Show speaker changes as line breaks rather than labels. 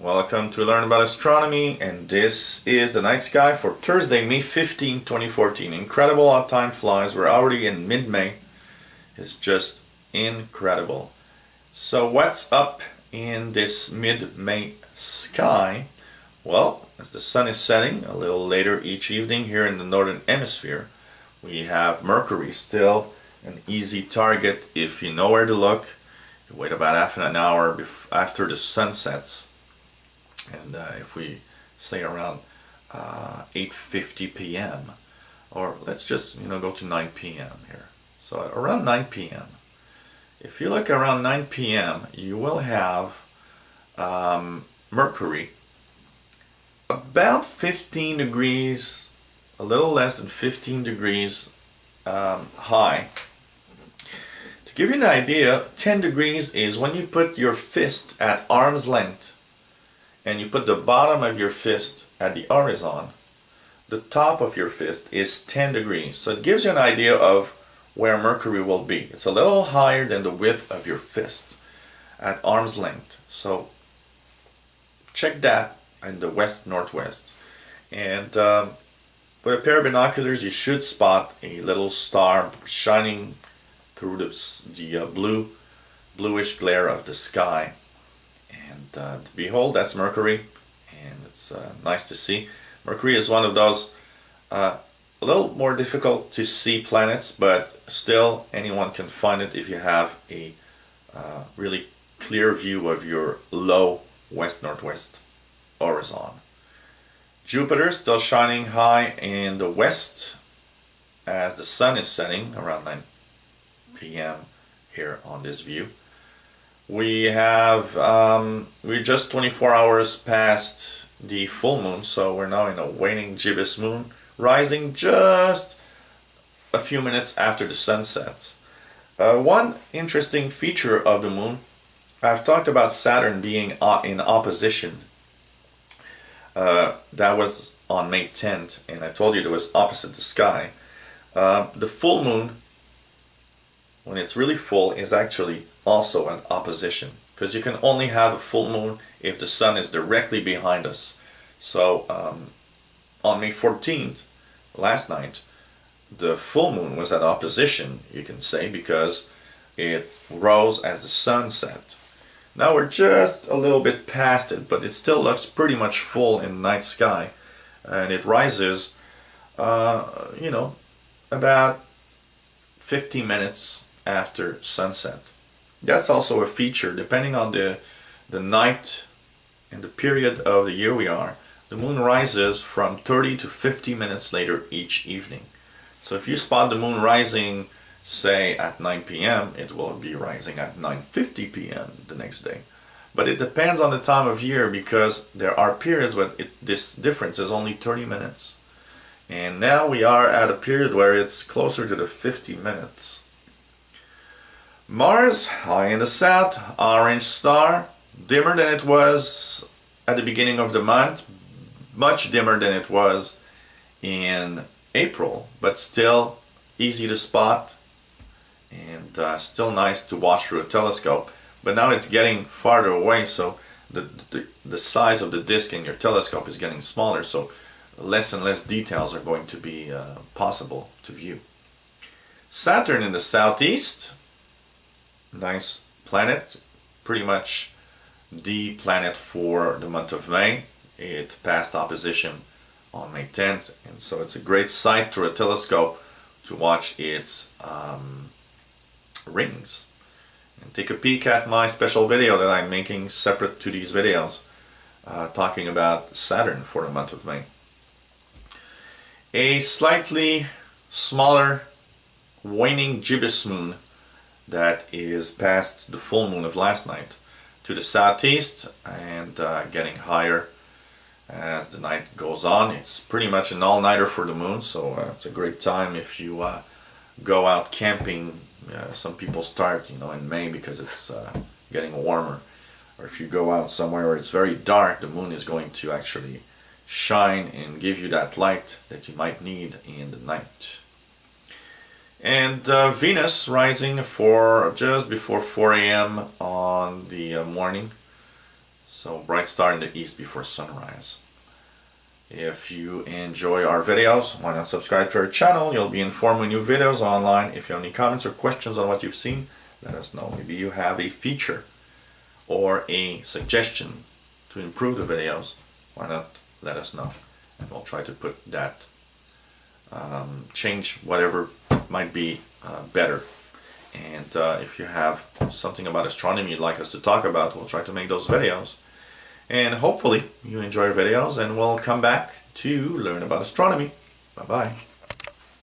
Welcome to Learn About Astronomy, and this is the night sky for Thursday, May 15, 2014. Incredible how time flies. We're already in mid-May. It's just incredible. So what's up in this mid-May sky? Well, as the sun is setting a little later each evening here in the northern hemisphere, we have Mercury, still an easy target if you know where to look. You wait about half an hour after the sun sets. And if we say around 8:50 p.m. or let's just go to 9 p.m. here. So around 9 p.m. If you look around 9 p.m. you will have Mercury about 15 degrees, a little less than 15 degrees high. To give you an idea, 10 degrees is when you put your fist at arm's length and you put the bottom of your fist at the horizon. The top of your fist is 10 degrees. So it gives you an idea of where Mercury will be. It's a little higher than the width of your fist at arm's length. So check that in the west-northwest. And with a pair of binoculars, you should spot a little star shining through the bluish glare of the sky. And behold, that's Mercury, and it's nice to see. Mercury is one of those a little more difficult to see planets, but still anyone can find it if you have a really clear view of your low west-northwest horizon. Jupiter still shining high in the west as the sun is setting around 9 p.m. here on this view. We have, we're just 24 hours past the full moon, so we're now in a waning gibbous moon, rising just a few minutes after the sun sets. One interesting feature of the moon, I've talked about Saturn being in opposition. That was on May 10th, and I told you it was opposite the sky. The full moon, when it's really full, is actually also an opposition, because you can only have a full moon if the sun is directly behind us. So on May 14th, last night, the full moon was at opposition, you can say, because it rose as the sun set. Now we're just a little bit past it, but it still looks pretty much full in the night sky, and it rises about 50 minutes after sunset. That's also a feature, depending on the night and the period of the year we are. The moon rises from 30 to 50 minutes later each evening. So if you spot the moon rising, say at 9 p.m., it will be rising at 9:50 p.m. the next day. But it depends on the time of year, because there are periods where this difference is only 30 minutes. And now we are at a period where it's closer to the 50 minutes. Mars, high in the south, orange star, dimmer than it was at the beginning of the month, much dimmer than it was in April, but still easy to spot and still nice to watch through a telescope. But now it's getting farther away, so the size of the disk in your telescope is getting smaller, so less and less details are going to be possible to view. Saturn in the southeast, nice planet, pretty much the planet for the month of May. It passed opposition on May 10th, and so it's a great sight through a telescope to watch its rings. And take a peek at my special video that I'm making separate to these videos, talking about Saturn for the month of May. A slightly smaller waning gibbous moon that is past the full moon of last night to the southeast, and getting higher as the night goes on. It's pretty much an all-nighter for the moon, so it's a great time if you go out camping. Some people start in May because it's getting warmer, or if you go out somewhere where it's very dark, the moon is going to actually shine and give you that light that you might need in the night. And Venus rising for just before 4 a.m. on the morning. So bright star in the east before sunrise. If you enjoy our videos, why not subscribe to our channel? You'll be informed when new videos are online. If you have any comments or questions on what you've seen, let us know. Maybe you have a feature or a suggestion to improve the videos. Why not let us know? And we'll try to put that, change whatever might be better. And if you have something about astronomy you'd like us to talk about, we'll try to make those videos. And hopefully you enjoy our videos, and we'll come back to learn about astronomy. Bye-bye.